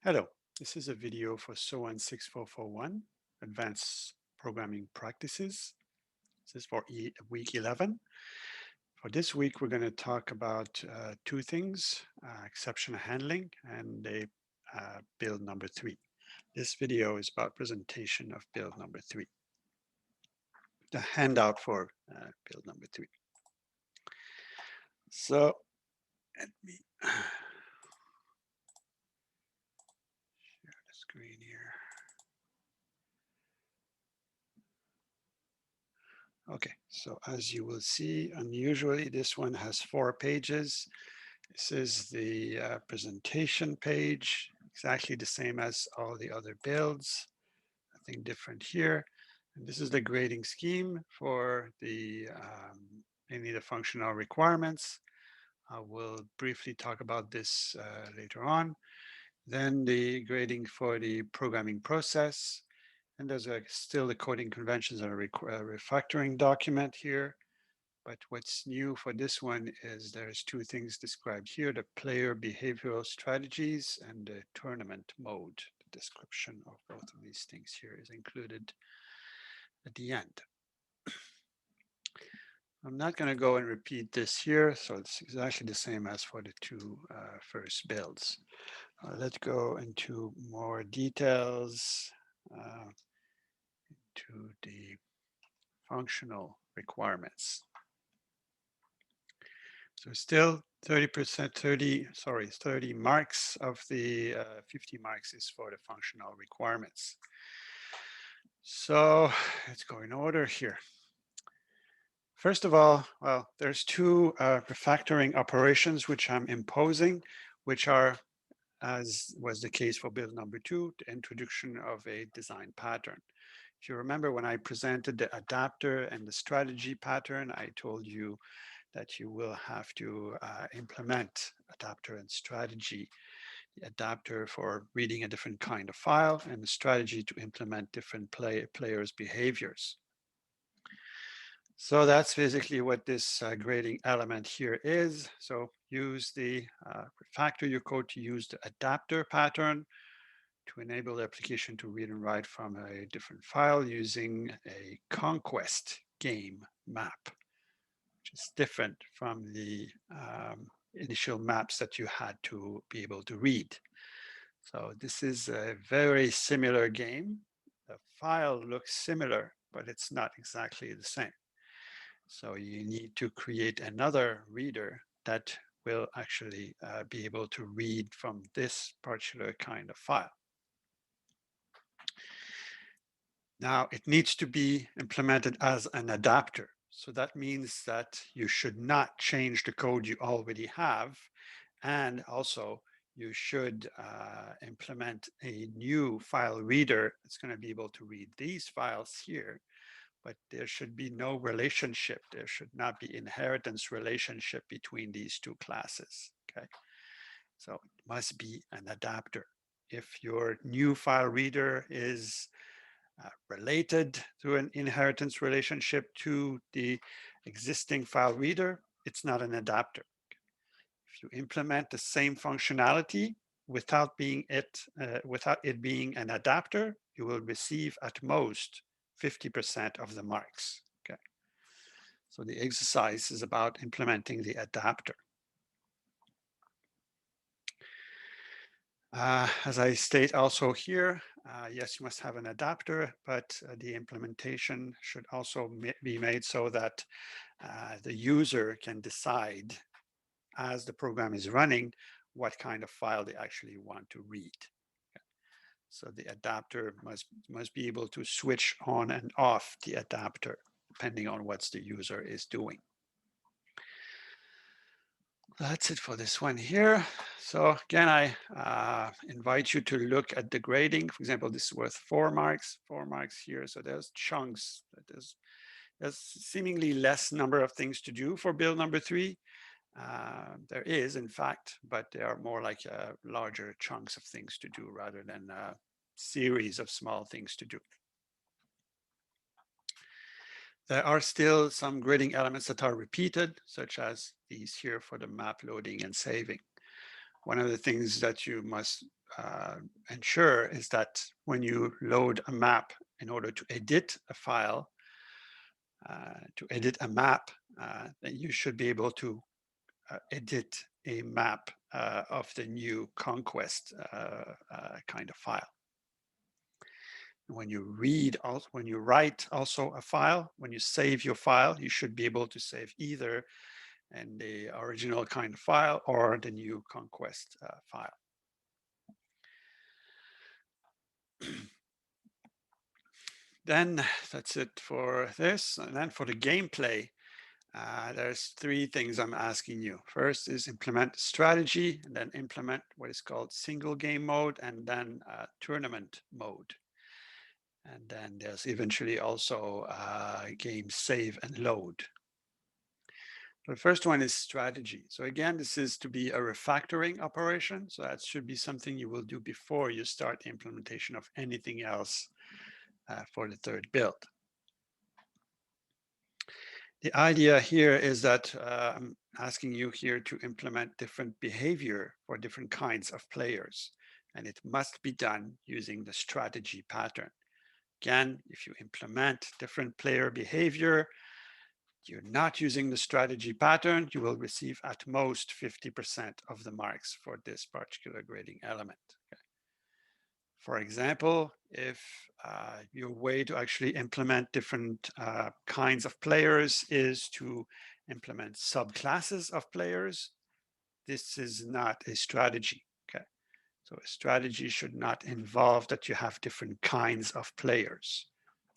Hello, this is a video for SOEN6441, Advanced Programming Practices. This is for week 11. For this week, we're going to talk about two things, exception handling and build number 3. This video is about presentation of build number 3, the handout for build number 3. So let me share the screen here. Okay, so as you will see, unusually this one has 4 pages. This is the presentation page, exactly the same as all the other builds, nothing different here. And this is the grading scheme for the mainly the functional requirements. I will briefly talk about this later on. Then the grading for the programming process. And there's still the coding conventions and a refactoring document here. But what's new for this one is there's 2 things described here, the player behavioral strategies and the tournament mode. The description of both of these things here is included at the end. I'm not going to go and repeat this here, so it's exactly the same as for the 2 first builds. Let's go into more details to the functional requirements. So still 30%, 30 marks of the 50 marks is for the functional requirements. So let's go in order here. First of all, well, there's 2 refactoring operations which I'm imposing, which are, as was the case for build number 2, the introduction of a design pattern. If you remember when I presented the adapter and the strategy pattern, I told you that you will have to implement adapter and strategy. The adapter for reading a different kind of file and the strategy to implement different players' behaviors. So that's basically what this grading element here is. So use the refactor your code to use the adapter pattern to enable the application to read and write from a different file using a conquest game map, which is different from the initial maps that you had to be able to read. So this is a very similar game. The file looks similar, but it's not exactly the same. So you need to create another reader that will actually be able to read from this particular kind of file. Now, it needs to be implemented as an adapter. So that means that you should not change the code you already have. And also, you should implement a new file reader that's going to be able to read these files here. But there should be no relationship. There should not be inheritance relationship between these 2 classes. Okay, so it must be an adapter. If your new file reader is related to an inheritance relationship to the existing file reader, it's not an adapter. If you implement the same functionality without it being an adapter, you will receive at most 50% of the marks. Okay. So the exercise is about implementing the adapter. As I state also here, yes, you must have an adapter, but the implementation should also be made so that the user can decide as the program is running what kind of file they actually want to read. Okay. So the adapter must be able to switch on and off the adapter depending on what the user is doing. That's it for this one here. So again, I invite you to look at the grading. For example, this is worth 4 marks here. So there's chunks. There's seemingly less number of things to do for build number 3. There is, in fact, but there are more like larger chunks of things to do rather than a series of small things to do. There are still some grading elements that are repeated, such as these here for the map loading and saving. one of the things that you must ensure is that when you load a map in order to edit a file, to edit a map, that you should be able to edit a map of the new conquest kind of file. When you when you write also a file, when you save your file, you should be able to save either in the original kind of file or the new conquest file. Then that's it for this. And then for the gameplay, there's three things I'm asking you. First is implement strategy, and then implement what is called single game mode, and then tournament mode. And then there's eventually also game save and load. The first one is strategy. So again, this is to be a refactoring operation. So that should be something you will do before you start the implementation of anything else for the third build. The idea here is that I'm asking you here to implement different behavior for different kinds of players, and it must be done using the strategy pattern. Again, if you implement different player behavior, you're not using the strategy pattern, you will receive at most 50% of the marks for this particular grading element. Okay. For example, if your way to actually implement different kinds of players is to implement subclasses of players, this is not a strategy. Okay, so a strategy should not involve that you have different kinds of players.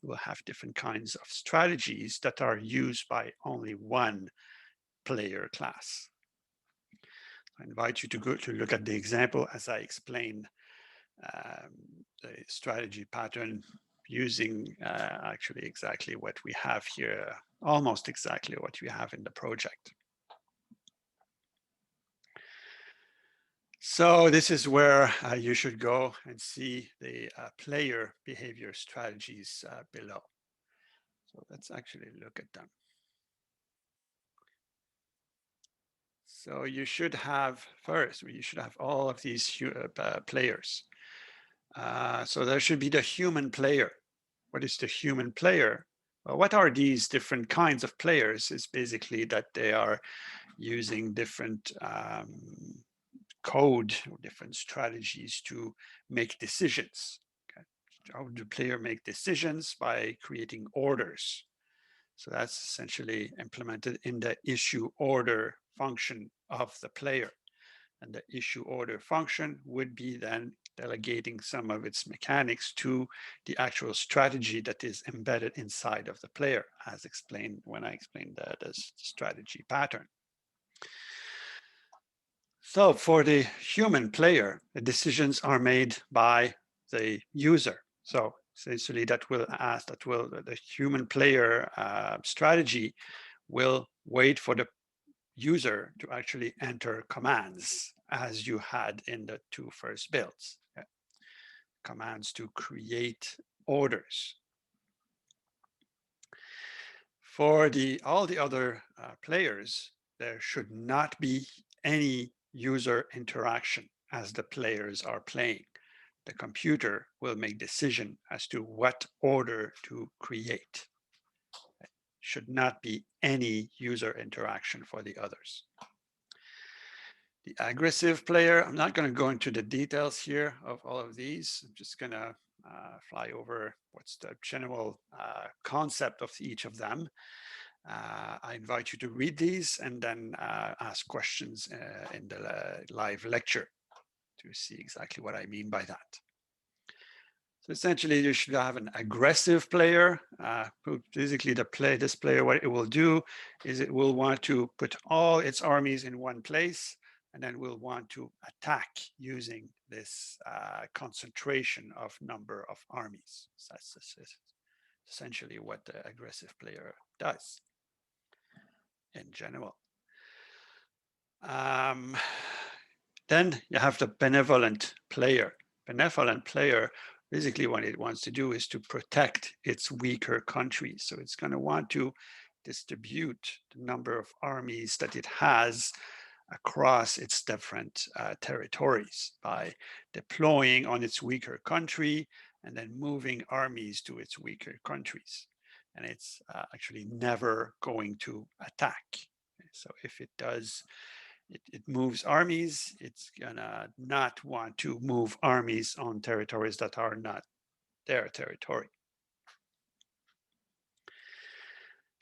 You will have different kinds of strategies that are used by only one player class. I invite you to go to look at the example as I explained the strategy pattern using actually exactly what we have here, almost exactly what we have in the project. So this is where you should go and see the player behavior strategies below. So let's actually look at them. So you should have first, you should have all of these players. So there should be the human player. What is the human player? Well, what are these different kinds of players? Is basically that they are using different code or different strategies to make decisions. Okay. How do the player make decisions? By creating orders. So that's essentially implemented in the issue order function of the player. And the issue order function would be then delegating some of its mechanics to the actual strategy that is embedded inside of the player, as explained when I explained the strategy pattern. So for the human player, the decisions are made by the user. So essentially the human player strategy will wait for the user to actually enter commands as you had in the two first builds. Okay. Commands to create orders. For all the other players, there should not be any user interaction as the players are playing. The computer will make decision as to what order to create. Should not be any user interaction for the others. The aggressive player, I'm not going to go into the details here of all of these. I'm just going to fly over what's the general concept of each of them. I invite you to read these and then ask questions in the live lecture to see exactly what I mean by that. So essentially, you should have an aggressive player. Who basically, this player, what it will do is it will want to put all its armies in one place, and then will want to attack using this concentration of number of armies. So that's essentially what the aggressive player does in general. Then you have the benevolent player. Benevolent player, basically what it wants to do is to protect its weaker countries. So it's going to want to distribute the number of armies that it has across its different territories by deploying on its weaker country and then moving armies to its weaker countries. And it's actually never going to attack. So if it does, it moves armies, it's gonna not want to move armies on territories that are not their territory.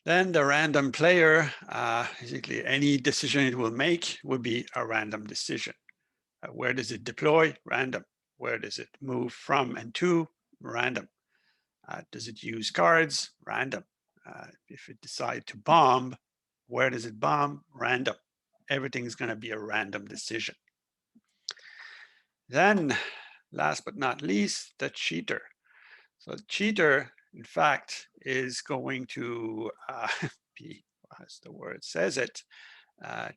Then the random player, basically any decision it will make will be a random decision. Where does it deploy? Random. Where does it move from and to? Random. Does it use cards? Random. If it decides to bomb, where does it bomb? Random. Everything is going to be a random decision. Then, last but not least, the cheater. So the cheater, in fact, is going to be, as the word says it,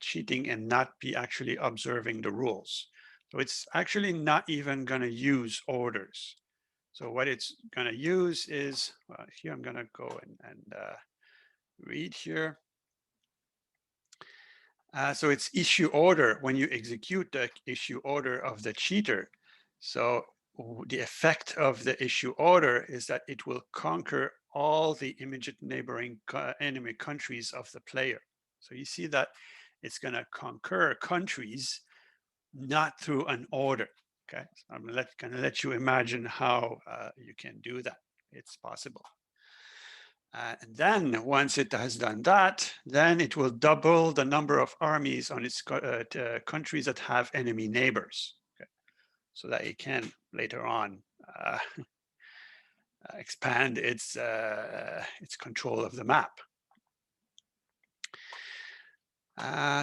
cheating and not be actually observing the rules. So it's actually not even going to use orders. So what it's going to use is, well, here I'm going to go and read here. So it's issue order when you execute the issue order of the cheater. So the effect of the issue order is that it will conquer all the immediate neighboring enemy countries of the player. So you see that it's going to conquer countries not through an order. Okay, so I'm going to let you imagine how you can do that. It's possible. And then once it has done that, then it will double the number of armies on its countries that have enemy neighbors, okay? So that it can later on expand its control of the map.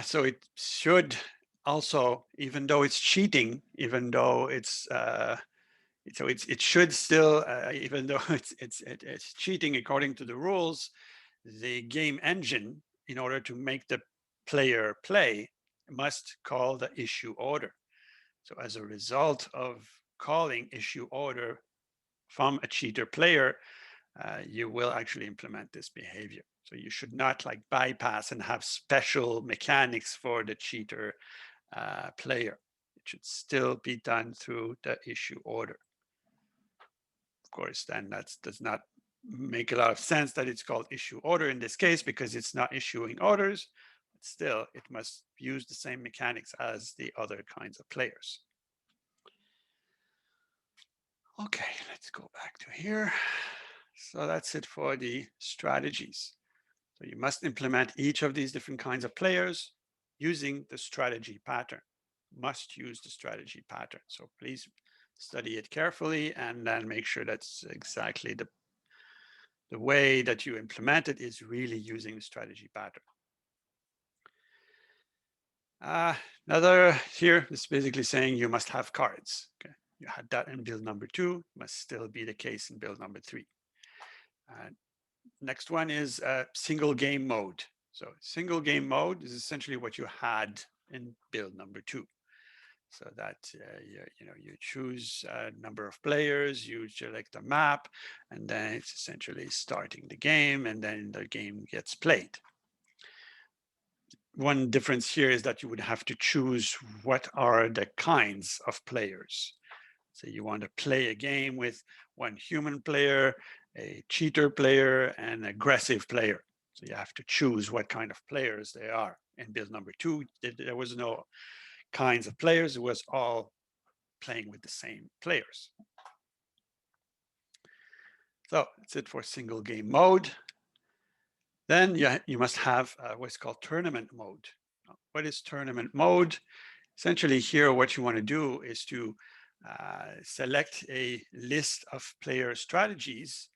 So it should also, even though it's cheating, even though it's so it should still, even though it's cheating according to the rules, the game engine, in order to make the player play, must call the issue order. So as a result of calling issue order from a cheater player, you will actually implement this behavior. So you should not like bypass and have special mechanics for the cheater player. It should still be done through the issue order. Of course, then that does not make a lot of sense that it's called issue order in this case because it's not issuing orders, but still it must use the same mechanics as the other kinds of players. Okay, let's go back to here. So that's it for the strategies. So you must implement each of these different kinds of players using the strategy pattern. Must use the strategy pattern. So please study it carefully and then make sure that's exactly the way that you implement it is really using the strategy pattern. Another here is basically saying you must have cards. Okay, you had that in build number 2, must still be the case in build number 3. Next one is single game mode. So single game mode is essentially what you had in build number 2. So that you choose a number of players, you select a map, and then it's essentially starting the game, and then the game gets played. One difference here is that you would have to choose what are the kinds of players. So you want to play a game with one human player, a cheater player, and an aggressive player. So you have to choose what kind of players they are. In build number 2, there was no kinds of players. It was all playing with the same players. So that's it for single game mode. Then you must have what's called tournament mode. What is tournament mode? Essentially here, what you want to do is to select a list of player strategies,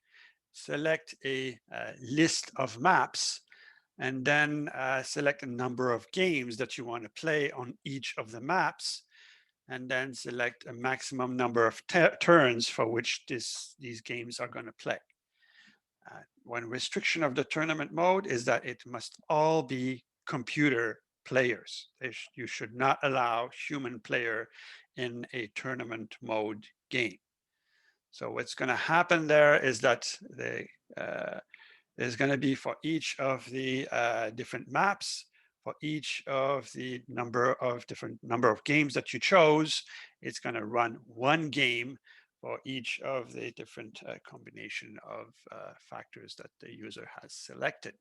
select a list of maps, and then select a number of games that you want to play on each of the maps, and then select a maximum number of turns for which these games are going to play. One restriction of the tournament mode is that it must all be computer players. You should not allow human player in a tournament mode game. So what's going to happen there is that there's going to be for each of the different maps for each of the number of games that you chose, it's going to run one game for each of the different combination of factors that the user has selected.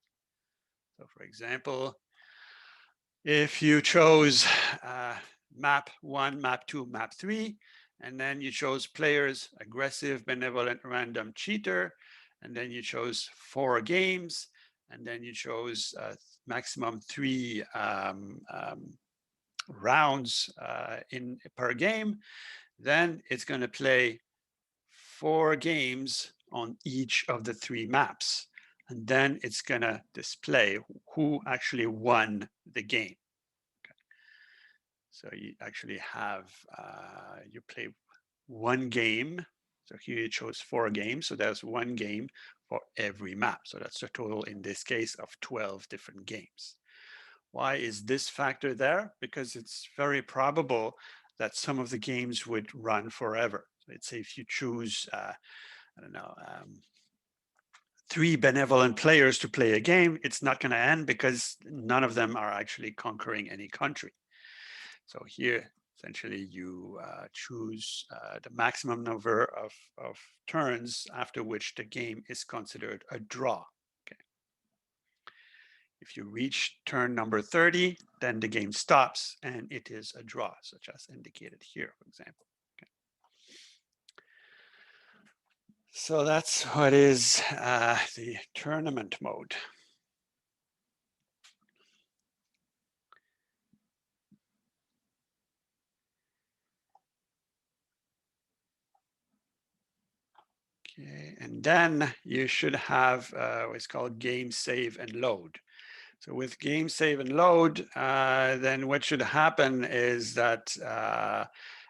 So for example, if you chose map 1, map 2, map 3, and then you chose players, aggressive, benevolent, random, cheater, and then you chose 4 games, and then you chose maximum 3 rounds per game, then it's going to play 4 games on each of the 3 maps. And then it's going to display who actually won the game. Okay. So you actually have, you play 1 game. So here you chose 4 games. So there's 1 game for every map. So that's a total in this case of 12 different games. Why is this factor there? Because it's very probable that some of the games would run forever. Let's say if you choose, I don't know, 3 benevolent players to play a game, it's not going to end because none of them are actually conquering any country. So here, essentially, you choose the maximum number of turns after which the game is considered a draw. Okay. If you reach turn number 30, then the game stops and it is a draw, such as indicated here, for example. Okay. So that's what is the tournament mode. Okay, and then you should have what's called game save and load. So with game save and load, then what should happen is that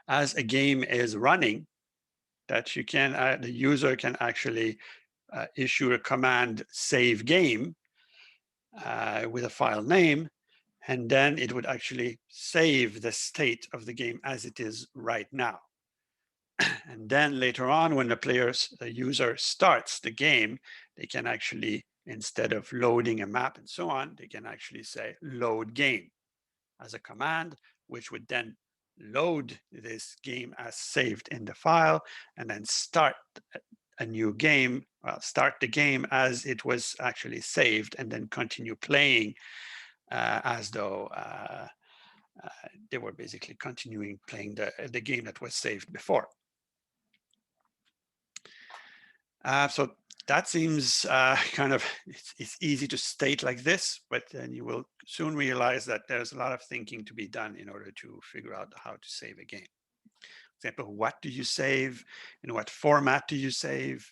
as a game is running, that you can, the user can actually issue a command save game with a file name, and then it would actually save the state of the game as it is right now. And then later on, when the user starts the game, they can actually, instead of loading a map and so on, they can actually say load game as a command, which would then load this game as saved in the file and then start a new game, start the game as it was actually saved and then continue playing as though they were basically continuing playing the game that was saved before. So that seems kind of, it's easy to state like this, but then you will soon realize that there's a lot of thinking to be done in order to figure out how to save a game. For example, what do you save? In what format do you save?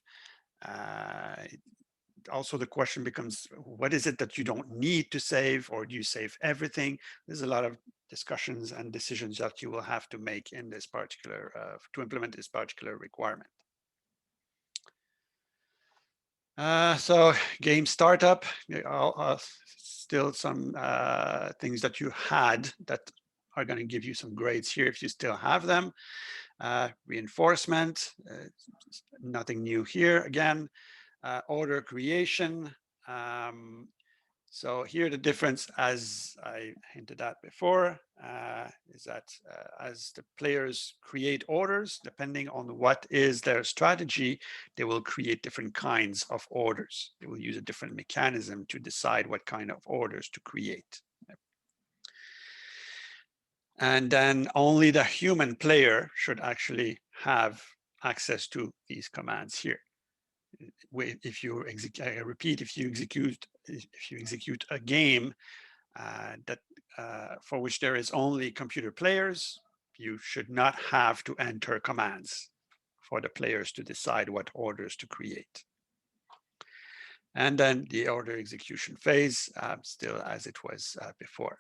Also, the question becomes, what is it that you don't need to save, or do you save everything? There's a lot of discussions and decisions that you will have to make in this particular, to implement this particular requirement. So game startup, still some things that you had that are going to give you some grades here if you still have them. Reinforcement, nothing new here again. Order creation. So here the difference, as I hinted at before, is that as the players create orders, depending on what is their strategy, they will create different kinds of orders. They will use a different mechanism to decide what kind of orders to create. And then only the human player should actually have access to these commands here. If you execute, I repeat, if you execute a game for which there is only computer players, you should not have to enter commands for the players to decide what orders to create. And then the order execution phase, still as it was before.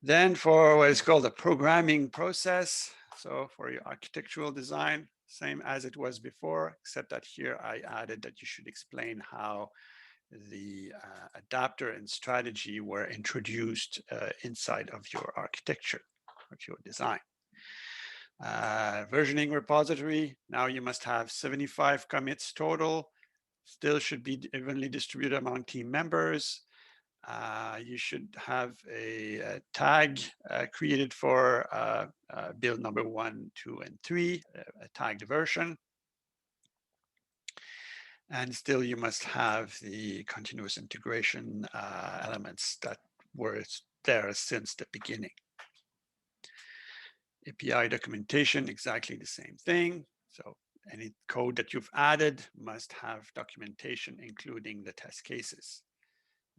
Then for what is called a programming process, so for your architectural design, same as it was before, except that here I added that you should explain how the adapter and strategy were introduced inside of your architecture, of your design. Versioning repository, now you must have 75 commits total, still should be evenly distributed among team members. You should have a tag created for build number 1, 2, and 3, a tagged version. And still you must have the continuous integration elements that were there since the beginning. API documentation, exactly the same thing. So any code that you've added must have documentation, including the test cases.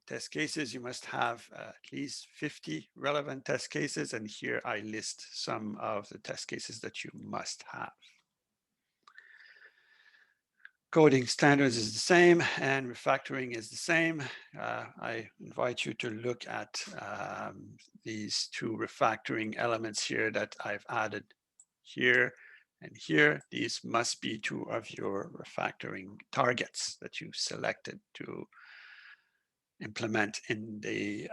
Test cases, you must have at least 50 relevant test cases. And here I list some of the test cases that you must have. Coding standards is the same and refactoring is the same. I invite you to look at these two refactoring elements here that I've added here and here. These must be two of your refactoring targets that you selected to implement in the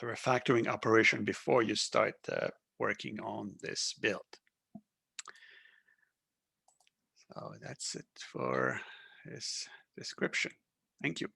refactoring operation before you start working on this build. So that's it for this description. Thank you.